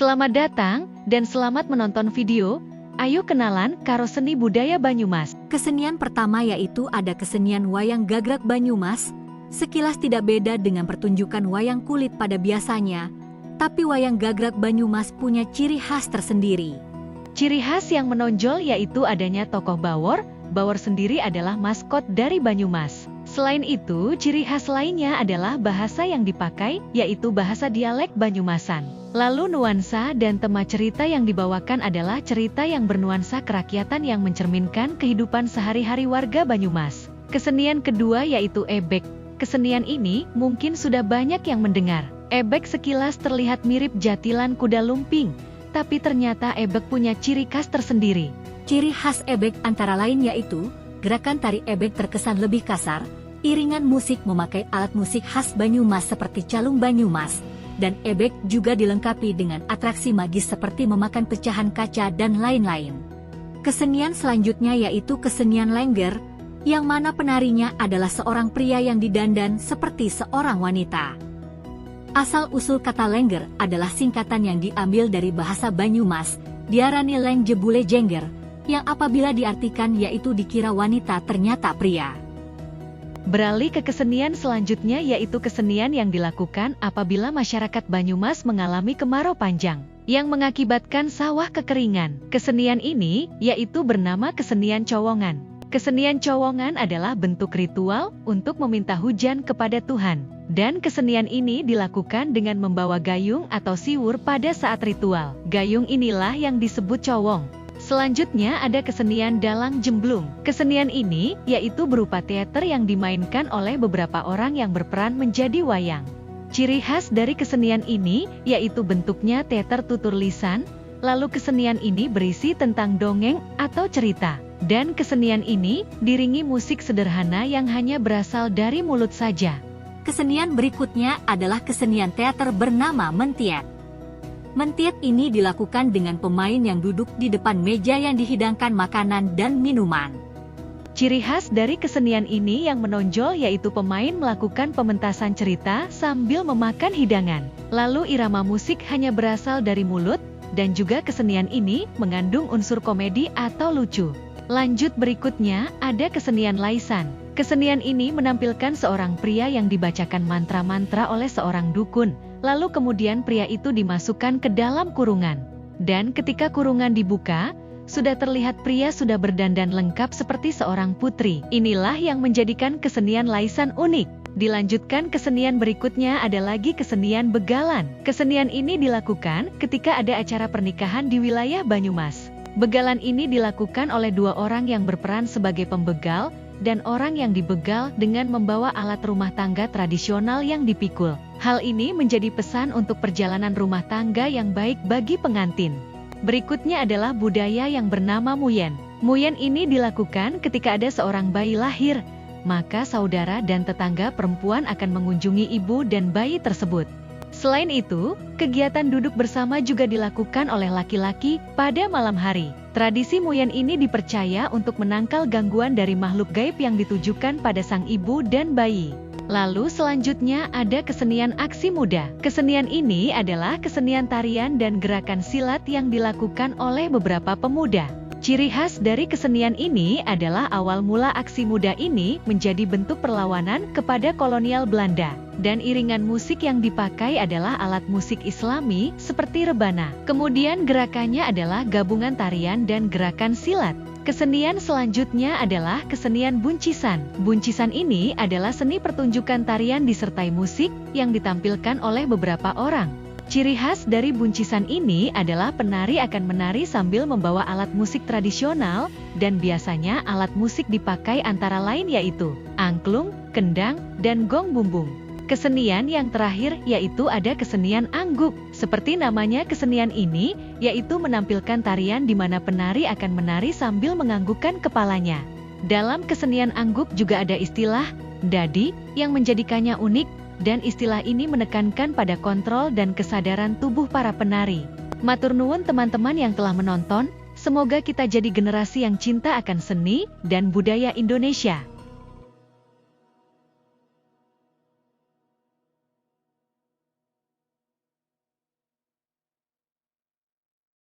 Selamat datang dan selamat menonton video. Ayo kenalan karo seni budaya Banyumas. Kesenian pertama yaitu ada kesenian wayang gagrag Banyumas. Sekilas tidak beda dengan pertunjukan wayang kulit pada biasanya, tapi wayang gagrag Banyumas punya ciri khas tersendiri. Ciri khas yang menonjol yaitu adanya tokoh Bawor. Bawor sendiri adalah maskot dari Banyumas. Selain itu, ciri khas lainnya adalah bahasa yang dipakai, yaitu bahasa dialek Banyumasan. Lalu nuansa dan tema cerita yang dibawakan adalah cerita yang bernuansa kerakyatan yang mencerminkan kehidupan sehari-hari warga Banyumas. Kesenian kedua yaitu ebek. Kesenian ini mungkin sudah banyak yang mendengar. Ebek sekilas terlihat mirip jatilan kuda lumping, tapi ternyata ebek punya ciri khas tersendiri. Ciri khas ebek antara lain yaitu, gerakan tari ebek terkesan lebih kasar, iringan musik memakai alat musik khas Banyumas seperti calung Banyumas, dan ebek juga dilengkapi dengan atraksi magis seperti memakan pecahan kaca dan lain-lain. Kesenian selanjutnya yaitu kesenian lengger, yang mana penarinya adalah seorang pria yang didandan seperti seorang wanita. Asal-usul kata lengger adalah singkatan yang diambil dari bahasa Banyumas, diarani leng jebule jengger, yang apabila diartikan yaitu dikira wanita ternyata pria. Beralih ke kesenian selanjutnya yaitu kesenian yang dilakukan apabila masyarakat Banyumas mengalami kemarau panjang, yang mengakibatkan sawah kekeringan. Kesenian ini yaitu bernama kesenian cowongan. Kesenian cowongan adalah bentuk ritual untuk meminta hujan kepada Tuhan. Dan kesenian ini dilakukan dengan membawa gayung atau siwur pada saat ritual. Gayung inilah yang disebut cowong. Selanjutnya ada kesenian dalang jemblung. Kesenian ini yaitu berupa teater yang dimainkan oleh beberapa orang yang berperan menjadi wayang. Ciri khas dari kesenian ini yaitu bentuknya teater tutur lisan, lalu kesenian ini berisi tentang dongeng atau cerita. Dan kesenian ini diringi musik sederhana yang hanya berasal dari mulut saja. Kesenian berikutnya adalah kesenian teater bernama mentiet. Mentiet ini dilakukan dengan pemain yang duduk di depan meja yang dihidangkan makanan dan minuman. Ciri khas dari kesenian ini yang menonjol yaitu pemain melakukan pementasan cerita sambil memakan hidangan. Lalu irama musik hanya berasal dari mulut, dan juga kesenian ini mengandung unsur komedi atau lucu. Lanjut berikutnya ada kesenian laisan. Kesenian ini menampilkan seorang pria yang dibacakan mantra-mantra oleh seorang dukun. Lalu kemudian pria itu dimasukkan ke dalam kurungan. Dan ketika kurungan dibuka, sudah terlihat pria sudah berdandan lengkap seperti seorang putri. Inilah yang menjadikan kesenian laisan unik. Dilanjutkan kesenian berikutnya ada lagi kesenian begalan. Kesenian ini dilakukan ketika ada acara pernikahan di wilayah Banyumas. Begalan ini dilakukan oleh dua orang yang berperan sebagai pembegal, dan orang yang dibegal dengan membawa alat rumah tangga tradisional yang dipikul. Hal ini menjadi pesan untuk perjalanan rumah tangga yang baik bagi pengantin. Berikutnya adalah budaya yang bernama muyen. Muyen ini dilakukan ketika ada seorang bayi lahir, maka saudara dan tetangga perempuan akan mengunjungi ibu dan bayi tersebut. Selain itu, kegiatan duduk bersama juga dilakukan oleh laki-laki pada malam hari. Tradisi muyen ini dipercaya untuk menangkal gangguan dari makhluk gaib yang ditujukan pada sang ibu dan bayi. Lalu selanjutnya ada kesenian aksi muda. Kesenian ini adalah kesenian tarian dan gerakan silat yang dilakukan oleh beberapa pemuda. Ciri khas dari kesenian ini adalah awal mula aksi muda ini menjadi bentuk perlawanan kepada kolonial Belanda. Dan iringan musik yang dipakai adalah alat musik Islami seperti rebana. Kemudian gerakannya adalah gabungan tarian dan gerakan silat. Kesenian selanjutnya adalah kesenian buncisan. Buncisan ini adalah seni pertunjukan tarian disertai musik yang ditampilkan oleh beberapa orang. Ciri khas dari buncisan ini adalah penari akan menari sambil membawa alat musik tradisional, dan biasanya alat musik dipakai antara lain yaitu angklung, kendang, dan gong bumbung. Kesenian yang terakhir yaitu ada kesenian angguk. Seperti namanya kesenian ini, yaitu menampilkan tarian di mana penari akan menari sambil menganggukkan kepalanya. Dalam kesenian angguk juga ada istilah dadi yang menjadikannya unik, dan istilah ini menekankan pada kontrol dan kesadaran tubuh para penari. Matur nuwun teman-teman yang telah menonton, semoga kita jadi generasi yang cinta akan seni dan budaya Indonesia.